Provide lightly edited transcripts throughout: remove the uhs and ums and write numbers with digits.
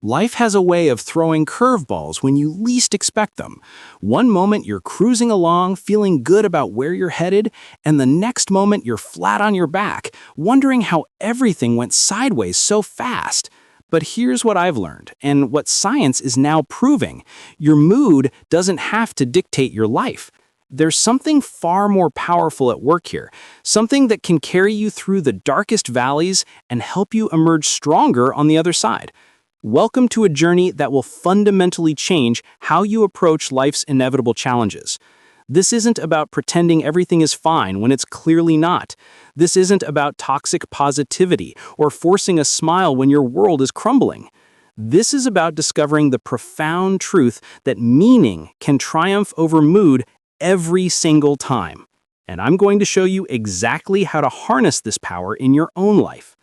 Life has a way of throwing curveballs when you least expect them. One moment you're cruising along, feeling good about where you're headed, and the next moment you're flat on your back, wondering how everything went sideways so fast. But here's what I've learned, and what science is now proving. Your mood doesn't have to dictate your life. There's something far more powerful at work here, something that can carry you through the darkest valleys and help you emerge stronger on the other side. Welcome to a journey that will fundamentally change how you approach life's inevitable challenges. This isn't about pretending everything is fine when it's clearly not. This isn't about toxic positivity or forcing a smile when your world is crumbling. This is about discovering the profound truth that meaning can triumph over mood every single time. And I'm going to show you exactly how to harness this power in your own life.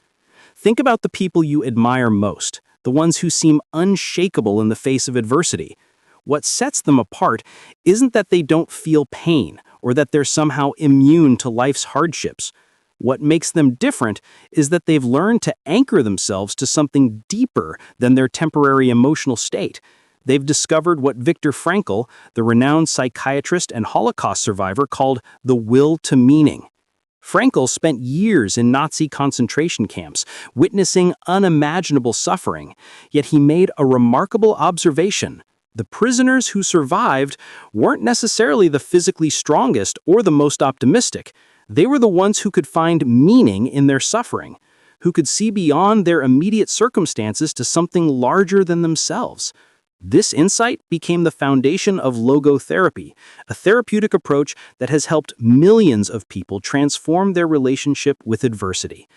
Think about the people you admire most, the ones who seem unshakable in the face of adversity. What sets them apart isn't that they don't feel pain or that they're somehow immune to life's hardships. What makes them different is that they've learned to anchor themselves to something deeper than their temporary emotional state. They've discovered what Viktor Frankl, the renowned psychiatrist and Holocaust survivor, called the will to meaning. Frankl spent years in Nazi concentration camps, witnessing unimaginable suffering, yet he made a remarkable observation. The prisoners who survived weren't necessarily the physically strongest or the most optimistic. They were the ones who could find meaning in their suffering, who could see beyond their immediate circumstances to something larger than themselves. This insight became the foundation of logotherapy, a therapeutic approach that has helped millions of people transform their relationship with adversity.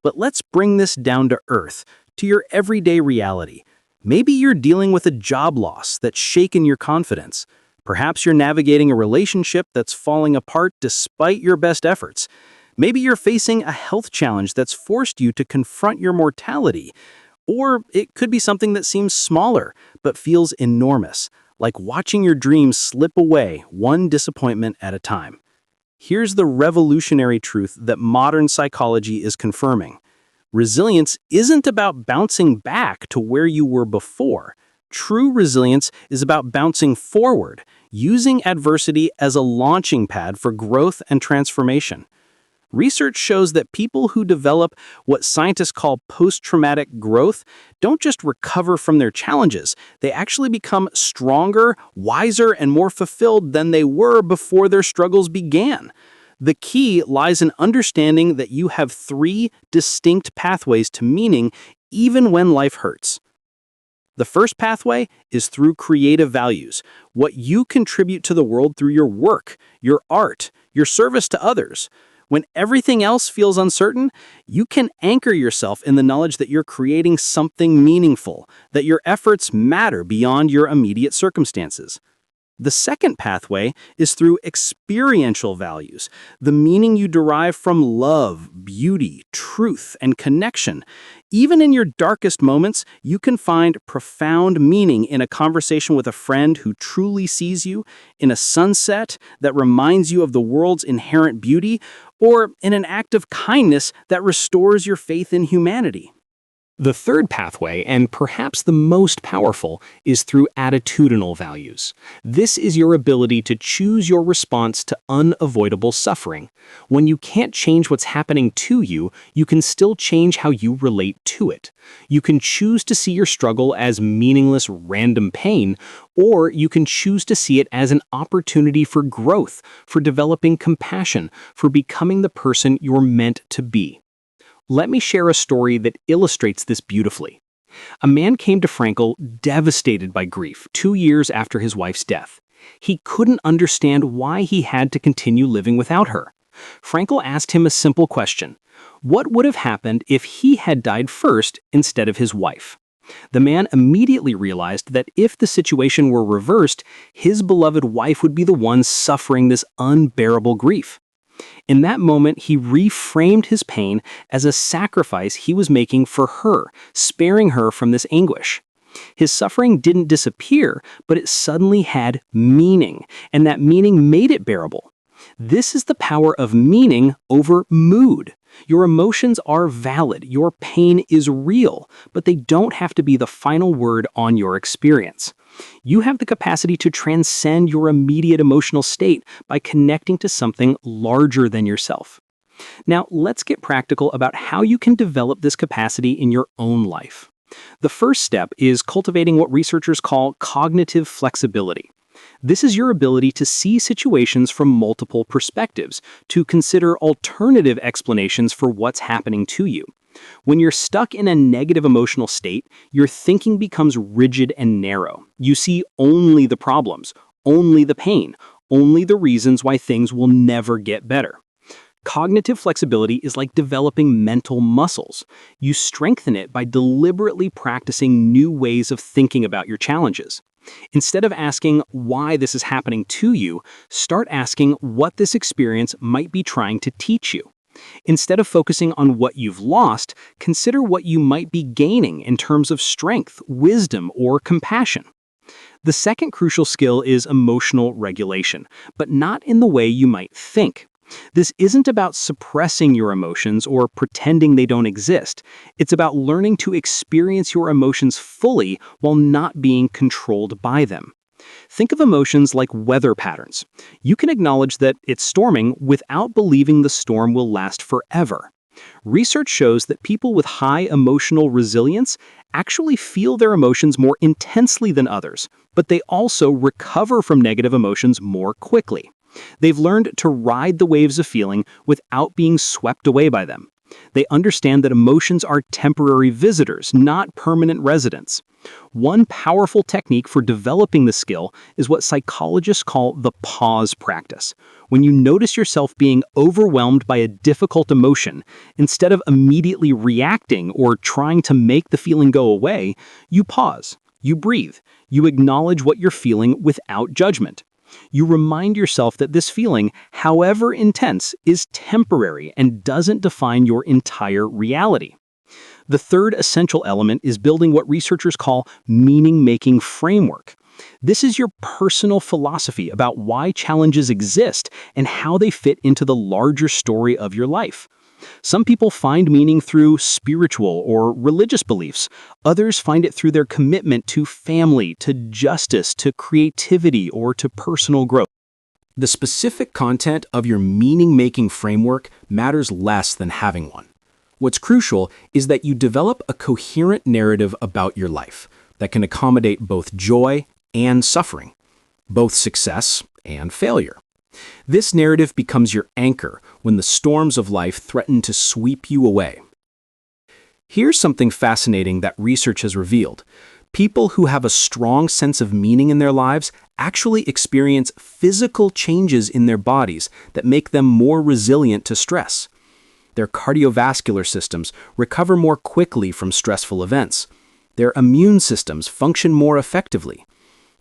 But let's bring this down to earth, to your everyday reality. Maybe you're dealing with a job loss that's shaken your confidence. Perhaps you're navigating a relationship that's falling apart despite your best efforts. Maybe you're facing a health challenge that's forced you to confront your mortality. Or it could be something that seems smaller, but feels enormous, like watching your dreams slip away one disappointment at a time. Here's the revolutionary truth that modern psychology is confirming. Resilience isn't about bouncing back to where you were before. True resilience is about bouncing forward, using adversity as a launching pad for growth and transformation. Research shows that people who develop what scientists call post-traumatic growth don't just recover from their challenges, they actually become stronger, wiser, and more fulfilled than they were before their struggles began. The key lies in understanding that you have three distinct pathways to meaning even when life hurts. The first pathway is through creative values, what you contribute to the world through your work, your art, your service to others. When everything else feels uncertain, you can anchor yourself in the knowledge that you're creating something meaningful, that your efforts matter beyond your immediate circumstances. The second pathway is through experiential values, the meaning you derive from love, beauty, truth, and connection. Even in your darkest moments, you can find profound meaning in a conversation with a friend who truly sees you, in a sunset that reminds you of the world's inherent beauty, or in an act of kindness that restores your faith in humanity. The third pathway, and perhaps the most powerful, is through attitudinal values. This is your ability to choose your response to unavoidable suffering. When you can't change what's happening to you, you can still change how you relate to it. You can choose to see your struggle as meaningless, random pain, or you can choose to see it as an opportunity for growth, for developing compassion, for becoming the person you're meant to be. Let me share a story that illustrates this beautifully. A man came to Frankl devastated by grief 2 years after his wife's death. He couldn't understand why he had to continue living without her. Frankl asked him a simple question. What would have happened if he had died first instead of his wife? The man immediately realized that if the situation were reversed, his beloved wife would be the one suffering this unbearable grief. In that moment, he reframed his pain as a sacrifice he was making for her, sparing her from this anguish. His suffering didn't disappear, but it suddenly had meaning, and that meaning made it bearable. This is the power of meaning over mood. Your emotions are valid, your pain is real, but they don't have to be the final word on your experience. You have the capacity to transcend your immediate emotional state by connecting to something larger than yourself. Now, let's get practical about how you can develop this capacity in your own life. The first step is cultivating what researchers call cognitive flexibility. This is your ability to see situations from multiple perspectives, to consider alternative explanations for what's happening to you. When you're stuck in a negative emotional state, your thinking becomes rigid and narrow. You see only the problems, only the pain, only the reasons why things will never get better. Cognitive flexibility is like developing mental muscles. You strengthen it by deliberately practicing new ways of thinking about your challenges. Instead of asking why this is happening to you, start asking what this experience might be trying to teach you. Instead of focusing on what you've lost, consider what you might be gaining in terms of strength, wisdom, or compassion. The second crucial skill is emotional regulation, but not in the way you might think. This isn't about suppressing your emotions or pretending they don't exist. It's about learning to experience your emotions fully while not being controlled by them. Think of emotions like weather patterns. You can acknowledge that it's storming without believing the storm will last forever. Research shows that people with high emotional resilience actually feel their emotions more intensely than others, but they also recover from negative emotions more quickly. They've learned to ride the waves of feeling without being swept away by them. They understand that emotions are temporary visitors, not permanent residents. One powerful technique for developing the skill is what psychologists call the pause practice. When you notice yourself being overwhelmed by a difficult emotion, instead of immediately reacting or trying to make the feeling go away, you pause, you breathe, you acknowledge what you're feeling without judgment. You remind yourself that this feeling, however intense, is temporary and doesn't define your entire reality. The third essential element is building what researchers call meaning-making framework. This is your personal philosophy about why challenges exist and how they fit into the larger story of your life. Some people find meaning through spiritual or religious beliefs. Others find it through their commitment to family, to justice, to creativity, or to personal growth. The specific content of your meaning-making framework matters less than having one. What's crucial is that you develop a coherent narrative about your life that can accommodate both joy and suffering, both success and failure. This narrative becomes your anchor when the storms of life threaten to sweep you away. Here's something fascinating that research has revealed. People who have a strong sense of meaning in their lives actually experience physical changes in their bodies that make them more resilient to stress. Their cardiovascular systems recover more quickly from stressful events. Their immune systems function more effectively.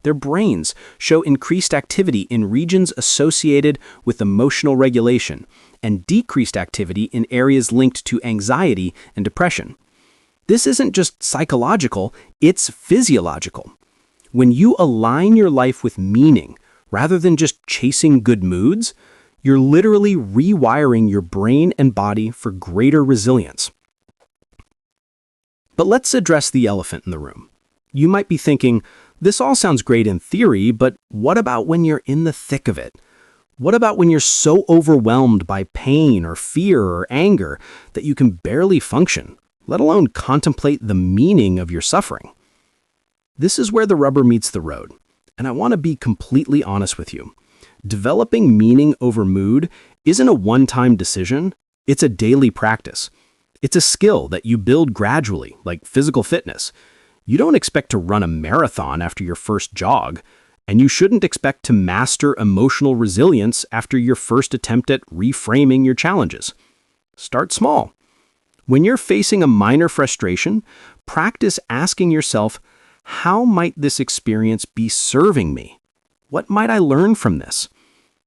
Their brains show increased activity in regions associated with emotional regulation and decreased activity in areas linked to anxiety and depression. This isn't just psychological, it's physiological. When you align your life with meaning, rather than just chasing good moods, you're literally rewiring your brain and body for greater resilience. But let's address the elephant in the room. You might be thinking, this all sounds great in theory, but what about when you're in the thick of it? What about when you're so overwhelmed by pain or fear or anger that you can barely function, let alone contemplate the meaning of your suffering? This is where the rubber meets the road, and I want to be completely honest with you. Developing meaning over mood isn't a one-time decision, it's a daily practice. It's a skill that you build gradually, like physical fitness. You don't expect to run a marathon after your first jog, and you shouldn't expect to master emotional resilience after your first attempt at reframing your challenges. Start small. When you're facing a minor frustration, practice asking yourself, how might this experience be serving me? What might I learn from this?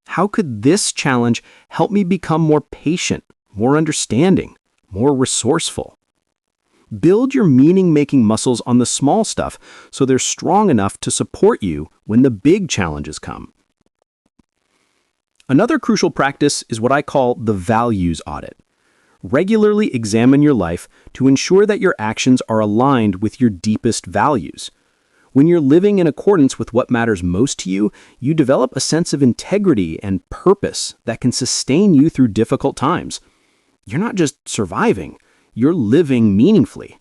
How could this challenge help me become more patient, more understanding, more resourceful? Build your meaning-making muscles on the small stuff so they're strong enough to support you when the big challenges come. Another crucial practice is what I call the values audit. Regularly examine your life to ensure that your actions are aligned with your deepest values. When you're living in accordance with what matters most to you, you develop a sense of integrity and purpose that can sustain you through difficult times. You're not just surviving, you're living meaningfully.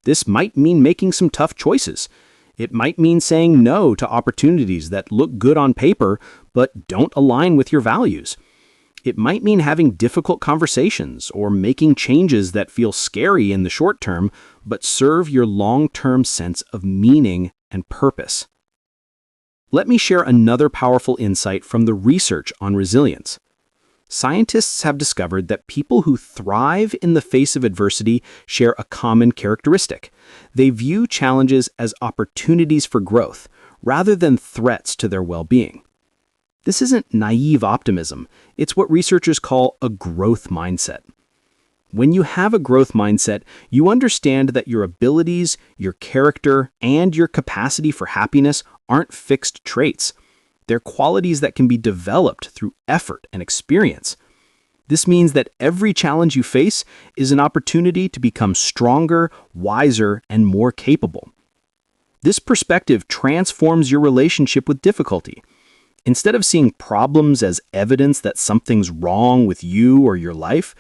This might mean making some tough choices. It might mean saying no to opportunities that look good on paper but don't align with your values. It might mean having difficult conversations or making changes that feel scary in the short term but serve your long-term sense of meaning and purpose. Let me share another powerful insight from the research on resilience. Scientists have discovered that people who thrive in the face of adversity share a common characteristic. They view challenges as opportunities for growth rather than threats to their well-being. This isn't naive optimism. It's what researchers call a growth mindset. When you have a growth mindset, you understand that your abilities, your character, and your capacity for happiness aren't fixed traits. They're qualities that can be developed through effort and experience. This means that every challenge you face is an opportunity to become stronger, wiser, and more capable. This perspective transforms your relationship with difficulty. Instead of seeing problems as evidence that something's wrong with you or your life,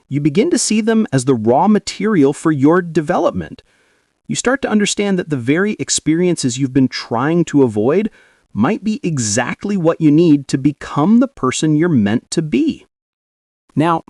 you begin to see them as the raw material for your development. You start to understand that the very experiences you've been trying to avoid might be exactly what you need to become the person you're meant to be. Now,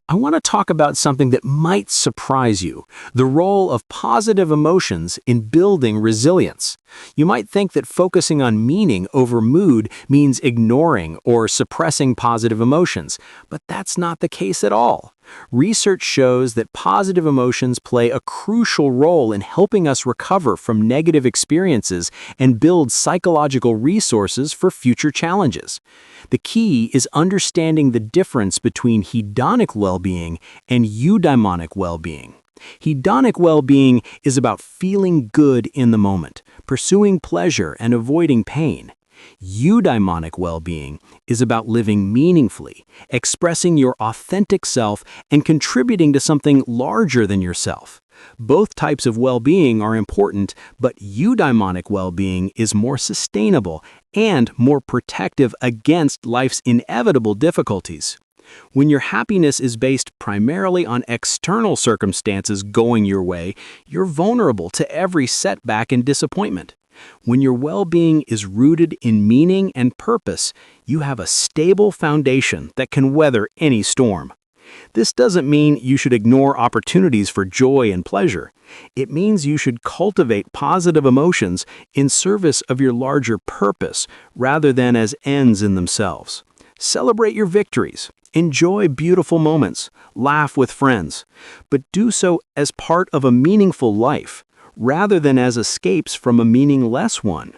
I want to talk about something that might surprise you, the role of positive emotions in building resilience. You might think that focusing on meaning over mood means ignoring or suppressing positive emotions, but that's not the case at all. Research shows that positive emotions play a crucial role in helping us recover from negative experiences and build psychological resources for future challenges. The key is understanding the difference between hedonic well-being and eudaimonic well-being. Hedonic well-being is about feeling good in the moment, pursuing pleasure and avoiding pain. Eudaimonic well-being is about living meaningfully, expressing your authentic self, and contributing to something larger than yourself. Both types of well-being are important, but eudaimonic well-being is more sustainable and more protective against life's inevitable difficulties. When your happiness is based primarily on external circumstances going your way, you're vulnerable to every setback and disappointment. When your well-being is rooted in meaning and purpose, you have a stable foundation that can weather any storm. This doesn't mean you should ignore opportunities for joy and pleasure. It means you should cultivate positive emotions in service of your larger purpose rather than as ends in themselves. Celebrate your victories. Enjoy beautiful moments. Laugh with friends. But do so as part of a meaningful life, rather than as escapes from a meaningless one.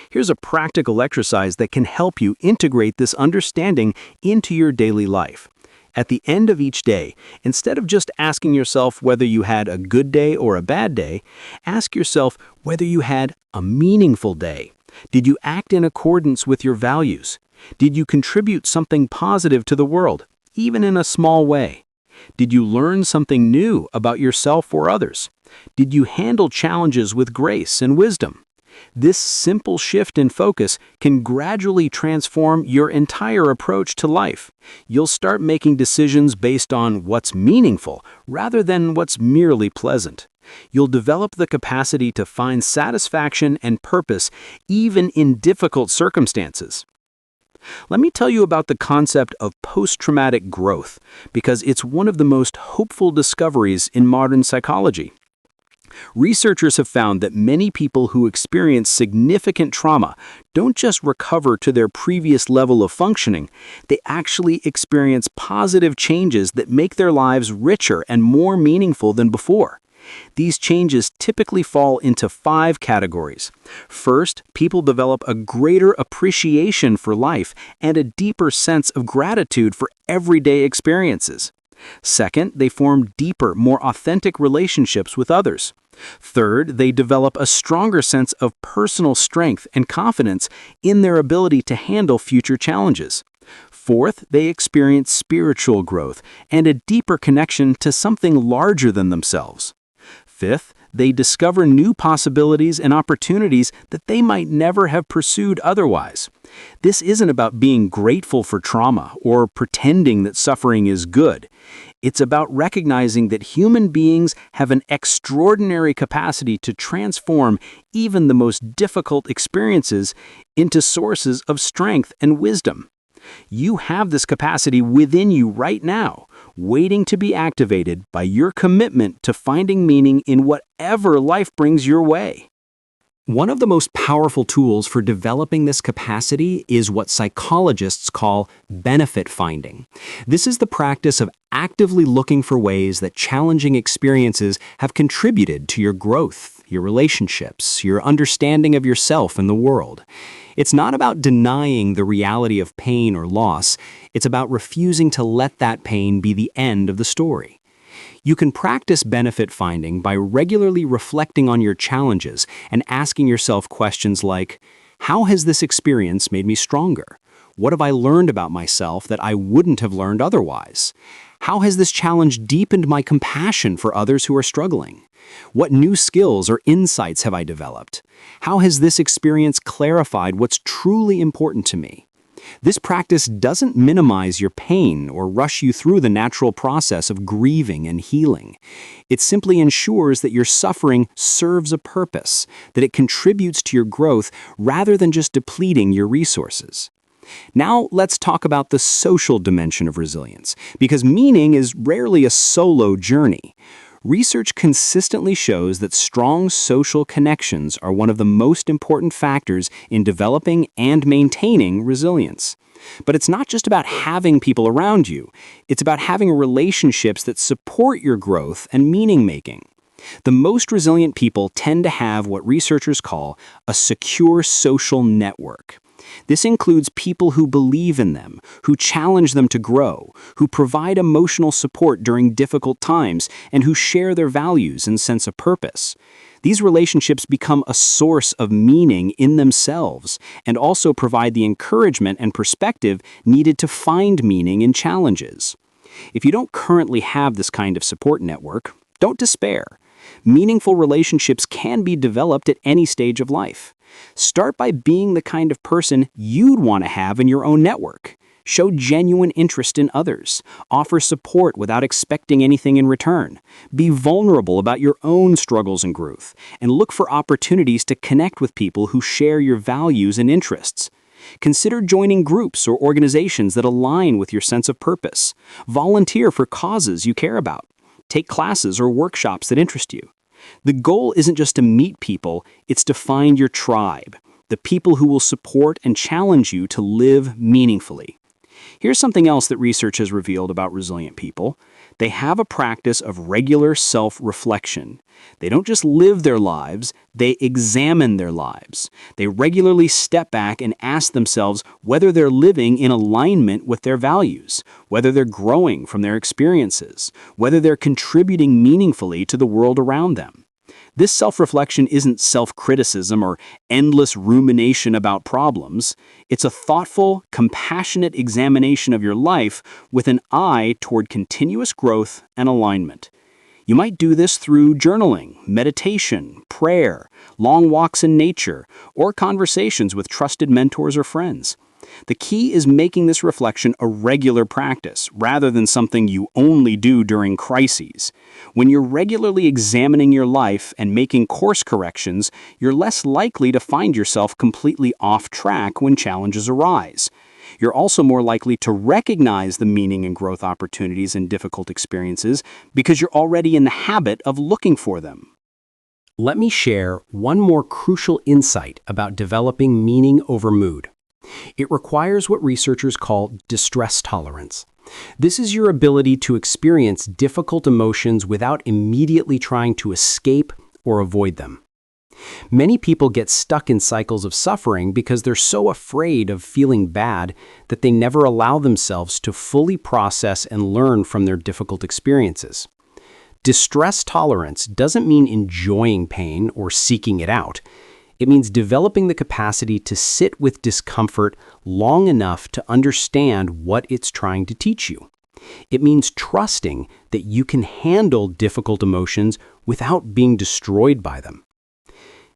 Here's a practical exercise that can help you integrate this understanding into your daily life. At the end of each day, instead of just asking yourself whether you had a good day or a bad day, ask yourself whether you had a meaningful day. Did you act in accordance with your values? Did you contribute something positive to the world, even in a small way? Did you learn something new about yourself or others? Did you handle challenges with grace and wisdom? This simple shift in focus can gradually transform your entire approach to life. You'll start making decisions based on what's meaningful rather than what's merely pleasant. You'll develop the capacity to find satisfaction and purpose even in difficult circumstances. Let me tell you about the concept of post-traumatic growth, because it's one of the most hopeful discoveries in modern psychology. Researchers have found that many people who experience significant trauma don't just recover to their previous level of functioning, they actually experience positive changes that make their lives richer and more meaningful than before. These changes typically fall into 5 categories. First, people develop a greater appreciation for life and a deeper sense of gratitude for everyday experiences. Second, they form deeper, more authentic relationships with others. Third, they develop a stronger sense of personal strength and confidence in their ability to handle future challenges. Fourth, they experience spiritual growth and a deeper connection to something larger than themselves. Fifth, they discover new possibilities and opportunities that they might never have pursued otherwise. This isn't about being grateful for trauma or pretending that suffering is good. It's about recognizing that human beings have an extraordinary capacity to transform even the most difficult experiences into sources of strength and wisdom. You have this capacity within you right now, waiting to be activated by your commitment to finding meaning in whatever life brings your way. One of the most powerful tools for developing this capacity is what psychologists call benefit finding. This is the practice of actively looking for ways that challenging experiences have contributed to your growth, your relationships, your understanding of yourself and the world. It's not about denying the reality of pain or loss. It's about refusing to let that pain be the end of the story. You can practice benefit finding by regularly reflecting on your challenges and asking yourself questions like, how has this experience made me stronger? What have I learned about myself that I wouldn't have learned otherwise? How has this challenge deepened my compassion for others who are struggling? What new skills or insights have I developed? How has this experience clarified what's truly important to me? This practice doesn't minimize your pain or rush you through the natural process of grieving and healing. It simply ensures that your suffering serves a purpose, that it contributes to your growth rather than just depleting your resources. Now let's talk about the social dimension of resilience, because meaning is rarely a solo journey. Research consistently shows that strong social connections are one of the most important factors in developing and maintaining resilience. But it's not just about having people around you. It's about having relationships that support your growth and meaning-making. The most resilient people tend to have what researchers call a secure social network. This includes people who believe in them, who challenge them to grow, who provide emotional support during difficult times, and who share their values and sense of purpose. These relationships become a source of meaning in themselves and also provide the encouragement and perspective needed to find meaning in challenges. If you don't currently have this kind of support network, don't despair. Meaningful relationships can be developed at any stage of life. Start by being the kind of person you'd want to have in your own network. Show genuine interest in others. Offer support without expecting anything in return. Be vulnerable about your own struggles and growth, and look for opportunities to connect with people who share your values and interests. Consider joining groups or organizations that align with your sense of purpose. Volunteer for causes you care about. Take classes or workshops that interest you. The goal isn't just to meet people, it's to find your tribe, the people who will support and challenge you to live meaningfully. Here's something else that research has revealed about resilient people. They have a practice of regular self-reflection. They don't just live their lives, they examine their lives. They regularly step back and ask themselves whether they're living in alignment with their values, whether they're growing from their experiences, whether they're contributing meaningfully to the world around them. This self-reflection isn't self-criticism or endless rumination about problems. It's a thoughtful, compassionate examination of your life with an eye toward continuous growth and alignment. You might do this through journaling, meditation, prayer, long walks in nature, or conversations with trusted mentors or friends. The key is making this reflection a regular practice rather than something you only do during crises. When you're regularly examining your life and making course corrections, you're less likely to find yourself completely off track when challenges arise. You're also more likely to recognize the meaning and growth opportunities in difficult experiences because you're already in the habit of looking for them. Let me share one more crucial insight about developing meaning over mood. It requires what researchers call distress tolerance. This is your ability to experience difficult emotions without immediately trying to escape or avoid them. Many people get stuck in cycles of suffering because they're so afraid of feeling bad that they never allow themselves to fully process and learn from their difficult experiences. Distress tolerance doesn't mean enjoying pain or seeking it out. It means developing the capacity to sit with discomfort long enough to understand what it's trying to teach you. It means trusting that you can handle difficult emotions without being destroyed by them.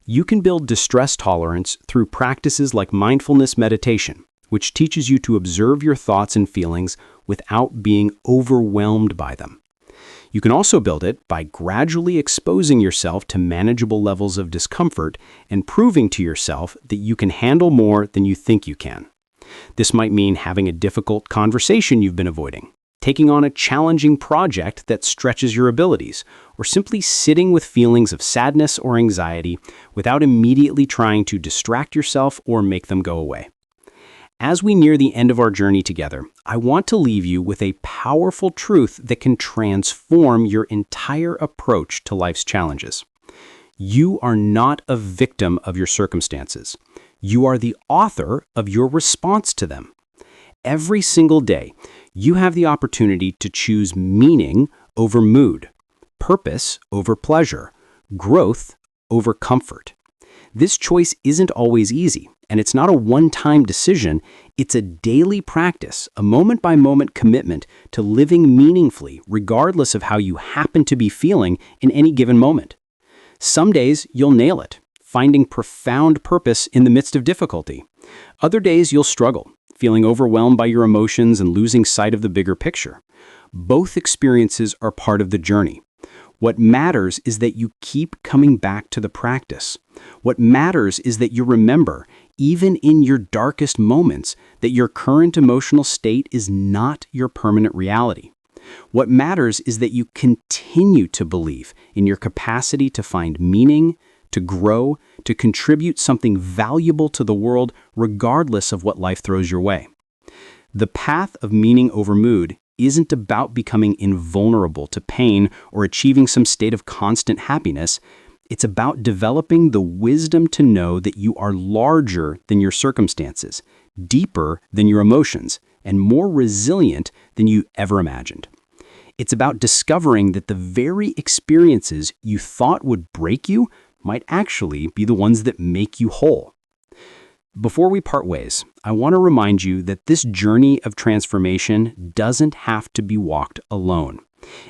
You can build distress tolerance through practices like mindfulness meditation, which teaches you to observe your thoughts and feelings without being overwhelmed by them. You can also build it by gradually exposing yourself to manageable levels of discomfort and proving to yourself that you can handle more than you think you can. This might mean having a difficult conversation you've been avoiding, taking on a challenging project that stretches your abilities, or simply sitting with feelings of sadness or anxiety without immediately trying to distract yourself or make them go away. As we near the end of our journey together, I want to leave you with a powerful truth that can transform your entire approach to life's challenges. You are not a victim of your circumstances. You are the author of your response to them. Every single day, you have the opportunity to choose meaning over mood, purpose over pleasure, growth over comfort. This choice isn't always easy, and it's not a one-time decision. It's a daily practice, a moment-by-moment commitment to living meaningfully, regardless of how you happen to be feeling in any given moment. Some days, you'll nail it, finding profound purpose in the midst of difficulty. Other days, you'll struggle, feeling overwhelmed by your emotions and losing sight of the bigger picture. Both experiences are part of the journey. What matters is that you keep coming back to the practice. What matters is that you remember, even in your darkest moments, that your current emotional state is not your permanent reality. What matters is that you continue to believe in your capacity to find meaning, to grow, to contribute something valuable to the world, regardless of what life throws your way. The path of meaning over mood isn't about becoming invulnerable to pain or achieving some state of constant happiness. It's about developing the wisdom to know that you are larger than your circumstances, deeper than your emotions, and more resilient than you ever imagined. It's about discovering that the very experiences you thought would break you might actually be the ones that make you whole. Before we part ways, I want to remind you that this journey of transformation doesn't have to be walked alone.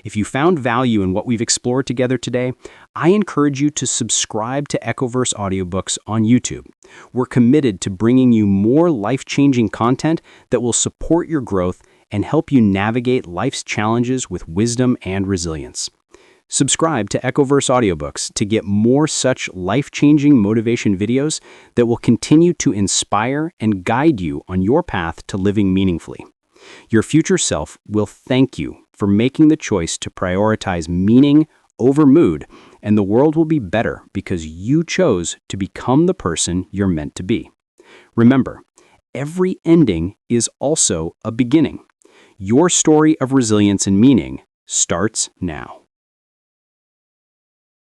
If you found value in what we've explored together today, I encourage you to subscribe to EchoVerse Audiobooks on YouTube. We're committed to bringing you more life-changing content that will support your growth and help you navigate life's challenges with wisdom and resilience. Subscribe to EchoVerse Audiobooks to get more such life-changing motivation videos that will continue to inspire and guide you on your path to living meaningfully. Your future self will thank you for making the choice to prioritize meaning over mood, and the world will be better because you chose to become the person you're meant to be. Remember, every ending is also a beginning. Your story of resilience and meaning starts now.